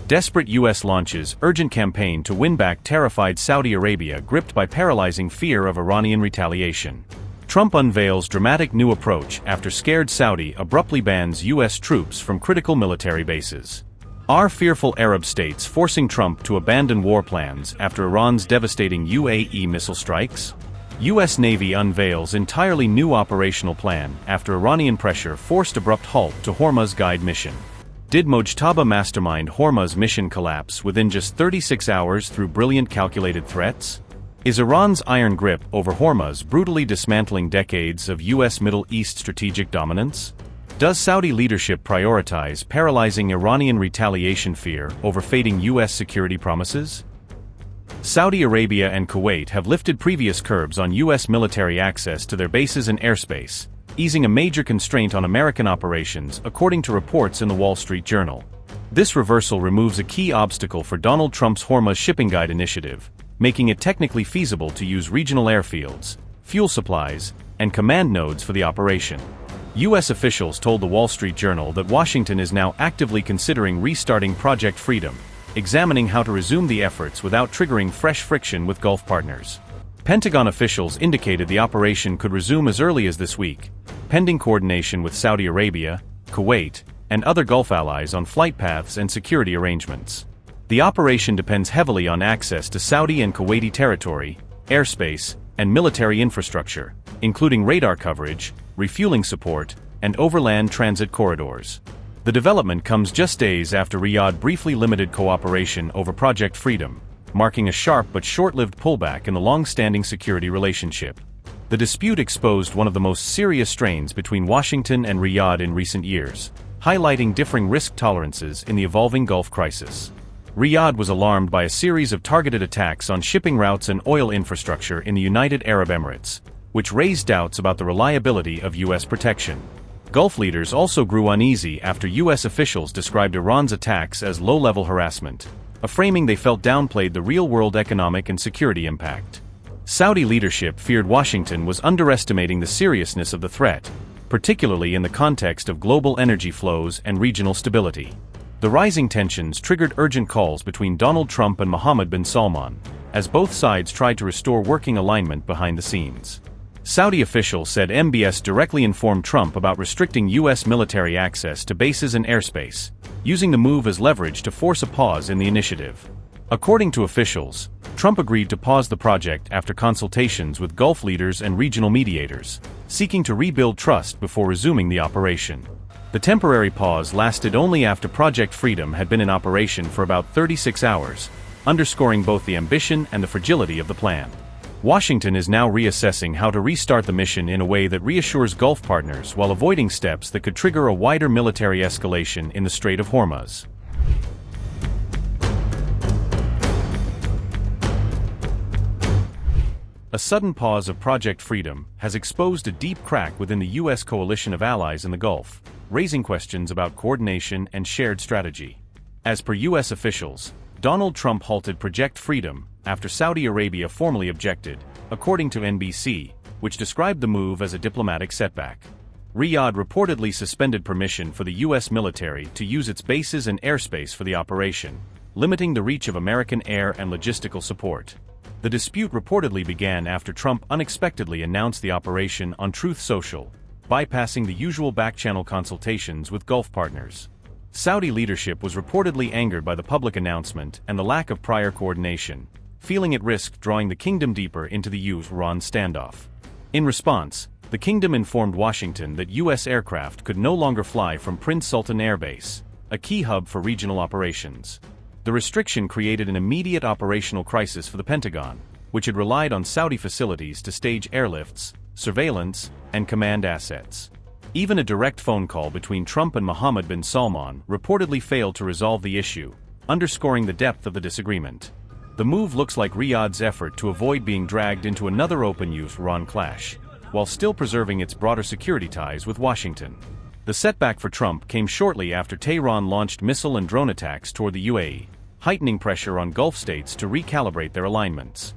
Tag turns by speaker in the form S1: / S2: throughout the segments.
S1: Desperate U.S. launches urgent campaign to win back terrified Saudi Arabia gripped by paralyzing fear of Iranian retaliation. Trump unveils dramatic new approach after scared Saudi abruptly bans U.S. troops from critical military bases. Are fearful Arab states forcing Trump to abandon war plans after Iran's devastating UAE missile strikes? U.S. Navy unveils entirely new operational plan after Iranian pressure forced abrupt halt to Hormuz guide mission. Did Mojtaba mastermind Hormuz mission collapse within just 36 hours through brilliant calculated threats? Is Iran's iron grip over Hormuz brutally dismantling decades of U.S. Middle East strategic dominance? Does Saudi leadership prioritize paralyzing Iranian retaliation fear over fading U.S. security promises? Saudi Arabia and Kuwait have lifted previous curbs on U.S. military access to their bases and airspace, easing a major constraint on American operations, according to reports in the Wall Street Journal. This reversal removes a key obstacle for Donald Trump's Hormuz Shipping Guide initiative, making it technically feasible to use regional airfields, fuel supplies, and command nodes for the operation. U.S. officials told the Wall Street Journal that Washington is now actively considering restarting Project Freedom, examining how to resume the efforts without triggering fresh friction with Gulf partners. Pentagon officials indicated the operation could resume as early as this week, pending coordination with Saudi Arabia, Kuwait, and other Gulf allies on flight paths and security arrangements. The operation depends heavily on access to Saudi and Kuwaiti territory, airspace, and military infrastructure, including radar coverage, refueling support, and overland transit corridors. The development comes just days after Riyadh briefly limited cooperation over Project Freedom, marking a sharp but short-lived pullback in the long-standing security relationship. The dispute exposed one of the most serious strains between Washington and Riyadh in recent years, highlighting differing risk tolerances in the evolving Gulf crisis. Riyadh was alarmed by a series of targeted attacks on shipping routes and oil infrastructure in the United Arab Emirates, which raised doubts about the reliability of U.S. protection. Gulf leaders also grew uneasy after U.S. officials described Iran's attacks as low-level harassment, a framing they felt downplayed the real-world economic and security impact. Saudi leadership feared Washington was underestimating the seriousness of the threat, particularly in the context of global energy flows and regional stability. The rising tensions triggered urgent calls between Donald Trump and Mohammed bin Salman, as both sides tried to restore working alignment behind the scenes. Saudi officials said MBS directly informed Trump about restricting U.S. military access to bases and airspace, using the move as leverage to force a pause in the initiative. According to officials, Trump agreed to pause the project after consultations with Gulf leaders and regional mediators, seeking to rebuild trust before resuming the operation. The temporary pause lasted only after Project Freedom had been in operation for about 36 hours, underscoring both the ambition and the fragility of the plan. Washington is now reassessing how to restart the mission in a way that reassures Gulf partners while avoiding steps that could trigger a wider military escalation in the Strait of Hormuz. A sudden pause of Project Freedom has exposed a deep crack within the U.S. coalition of allies in the Gulf, raising questions about coordination and shared strategy. As per U.S. officials, Donald Trump halted Project Freedom after Saudi Arabia formally objected, according to NBC, which described the move as a diplomatic setback. Riyadh reportedly suspended permission for the U.S. military to use its bases and airspace for the operation, limiting the reach of American air and logistical support. The dispute reportedly began after Trump unexpectedly announced the operation on Truth Social, bypassing the usual back-channel consultations with Gulf partners. Saudi leadership was reportedly angered by the public announcement and the lack of prior coordination, feeling at risk drawing the kingdom deeper into the U.S.-Iran standoff. In response, the kingdom informed Washington that U.S. aircraft could no longer fly from Prince Sultan Air Base, a key hub for regional operations. The restriction created an immediate operational crisis for the Pentagon, which had relied on Saudi facilities to stage airlifts, surveillance, and command assets. Even a direct phone call between Trump and Mohammed bin Salman reportedly failed to resolve the issue, underscoring the depth of the disagreement. The move looks like Riyadh's effort to avoid being dragged into another open U.S.-Iran clash, while still preserving its broader security ties with Washington. The setback for Trump came shortly after Tehran launched missile and drone attacks toward the UAE, heightening pressure on Gulf states to recalibrate their alignments.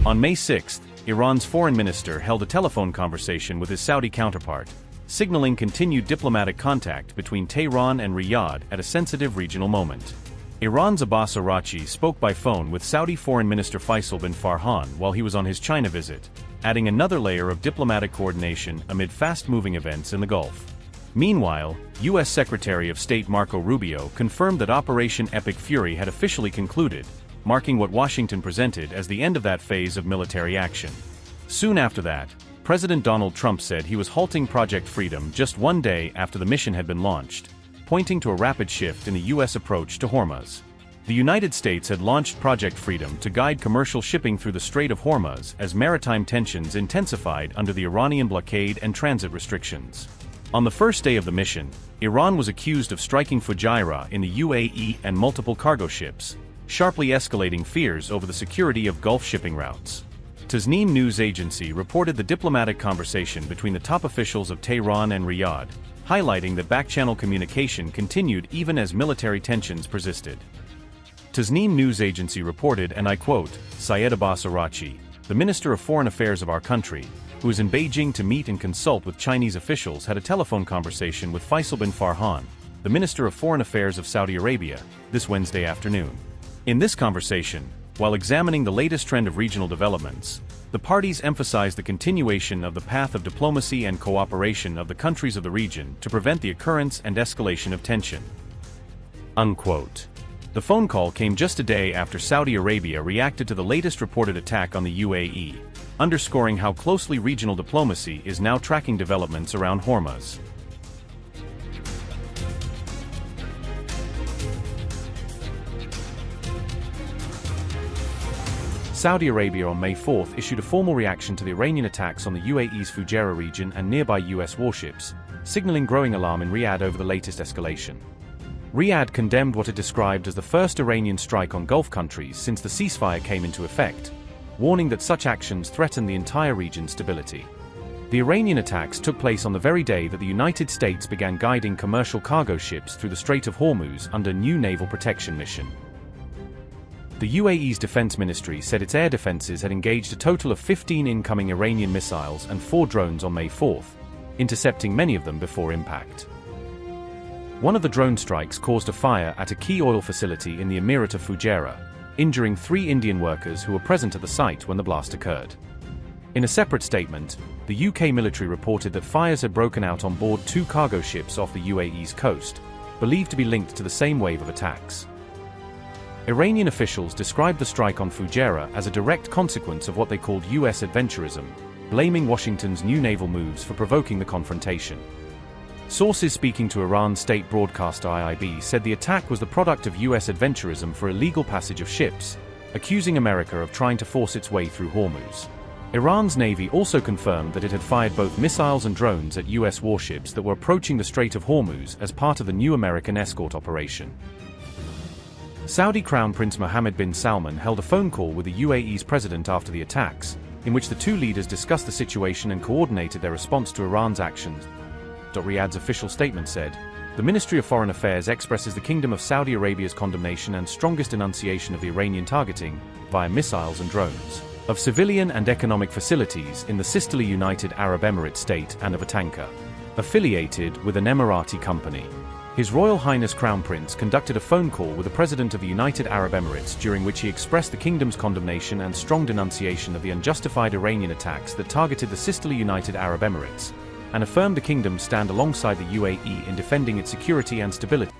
S1: On May 6, Iran's foreign minister held a telephone conversation with his Saudi counterpart, signaling continued diplomatic contact between Tehran and Riyadh at a sensitive regional moment. Iran's Abbas Araghchi spoke by phone with Saudi Foreign Minister Faisal bin Farhan while he was on his China visit, adding another layer of diplomatic coordination amid fast-moving events in the Gulf. Meanwhile, U.S. Secretary of State Marco Rubio confirmed that Operation Epic Fury had officially concluded, marking what Washington presented as the end of that phase of military action. Soon after that, President Donald Trump said he was halting Project Freedom just one day after the mission had been launched, pointing to a rapid shift in the U.S. approach to Hormuz. The United States had launched Project Freedom to guide commercial shipping through the Strait of Hormuz as maritime tensions intensified under the Iranian blockade and transit restrictions. On the first day of the mission, Iran was accused of striking Fujairah in the UAE and multiple cargo ships, sharply escalating fears over the security of Gulf shipping routes. Tasnim news agency reported the diplomatic conversation between the top officials of Tehran and Riyadh, highlighting that back-channel communication continued even as military tensions persisted. Tasnim news agency reported, and I quote, Syed Abbas Araghchi, the Minister of Foreign Affairs of our country, who is in Beijing to meet and consult with Chinese officials, had a telephone conversation with Faisal bin Farhan, the Minister of Foreign Affairs of Saudi Arabia, this Wednesday afternoon. In this conversation, while examining the latest trend of regional developments, the parties emphasized the continuation of the path of diplomacy and cooperation of the countries of the region to prevent the occurrence and escalation of tension. Unquote. The phone call came just a day after Saudi Arabia reacted to the latest reported attack on the UAE, underscoring how closely regional diplomacy is now tracking developments around Hormuz. Saudi Arabia on May 4 issued a formal reaction to the Iranian attacks on the UAE's Fujairah region and nearby US warships, signaling growing alarm in Riyadh over the latest escalation. Riyadh condemned what it described as the first Iranian strike on Gulf countries since the ceasefire came into effect, warning that such actions threaten the entire region's stability. The Iranian attacks took place on the very day that the United States began guiding commercial cargo ships through the Strait of Hormuz under new naval protection mission. The UAE's defense ministry said its air defenses had engaged a total of 15 incoming Iranian missiles and 4 drones on May 4, intercepting many of them before impact. One of the drone strikes caused a fire at a key oil facility in the Emirate of Fujairah, injuring 3 Indian workers who were present at the site when the blast occurred. In a separate statement, the UK military reported that fires had broken out on board 2 cargo ships off the UAE's coast, believed to be linked to the same wave of attacks. Iranian officials described the strike on Fujairah as a direct consequence of what they called US adventurism, blaming Washington's new naval moves for provoking the confrontation. Sources speaking to Iran's state broadcaster IIB said the attack was the product of US adventurism for illegal passage of ships, accusing America of trying to force its way through Hormuz. Iran's navy also confirmed that it had fired both missiles and drones at US warships that were approaching the Strait of Hormuz as part of the new American escort operation. Saudi Crown Prince Mohammed bin Salman held a phone call with the UAE's president after the attacks, in which the 2 leaders discussed the situation and coordinated their response to Iran's actions. Riyadh's official statement said, "The Ministry of Foreign Affairs expresses the Kingdom of Saudi Arabia's condemnation and strongest denunciation of the Iranian targeting, via missiles and drones, of civilian and economic facilities in the sisterly United Arab Emirates state and of a tanker affiliated with an Emirati company." His Royal Highness Crown Prince conducted a phone call with the President of the United Arab Emirates during which he expressed the kingdom's condemnation and strong denunciation of the unjustified Iranian attacks that targeted the sisterly United Arab Emirates, and affirmed the kingdom stand alongside the UAE in defending its security and stability.